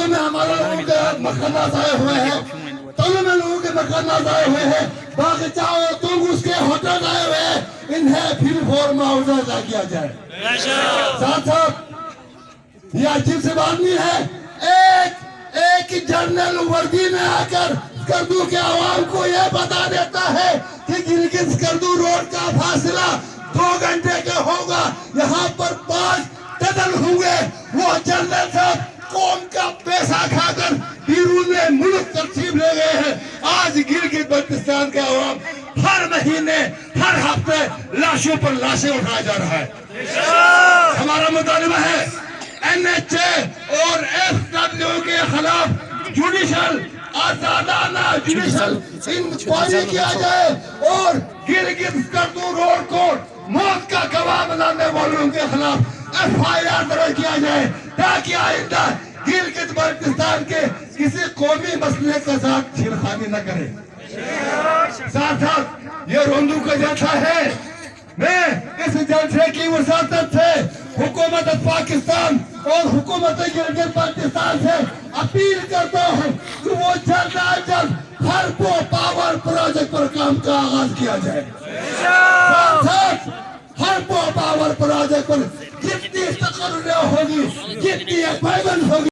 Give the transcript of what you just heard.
تولو میں ہمارے لوگوں کے مکانات آئے ہوئے ہیں، تولو میں لوگوں کے مکانات آئے ہوئے ہیں، باغچہ اور تنگ اس کے ہوٹل آئے ہوئے ہیں، انہیں پھر فور معاوضہ ادا کیا جائے۔ ساتھ ساتھ یہ عجیب سے بات نہیں ہے، ایک جنرل وردی میں آ کر اسکردو کے عوام کو یہ بتا دیتا ہے کہ گلگت اسکردو روڈ کا فاصلہ 2 گھنٹے کا ہوگا، یہاں پر 5 ٹنل ہوں گے۔ وہ جنرل صاحب قوم کا پیسہ کھا کر بیرون ملک ترتیب لے گئے ہیں۔ آج گلگت بلتستان کے عوام ہر مہینے ہر ہفتے لاشوں پر لاشیں اٹھایا جا رہا ہے۔ ہمارا مطالبہ ہے NHA اور FW کے خلاف جوڈیشل آزادانہ جوڈیشل انکوائری کیا جائے اور گلگت اسکردو روڈ کو موت کا گواہ بنانے والوں کے خلاف FIR درج کیا جائے تاکہ آئندہ گلگت بلتستان کے کسی قومی مسئلے کے ساتھ چھیڑخانی نہ کرے۔ ساتھ ساتھ یہ روندو کا جلسہ ہے، میں اس جلسے کی وساطت سے حکومت پاکستان اور حکومت گلگت بلتستان سے اپیل کرتا ہوں کہ وہ جلد از جلد ہرپو پاور پروجیکٹ پر کام کا آغاز کیا جائے۔ ساتھ ساتھ ہرپو پاور پروجیکٹ پر جتنی تقرر ہوگی، جتنی اپائنٹمنٹ ہوگی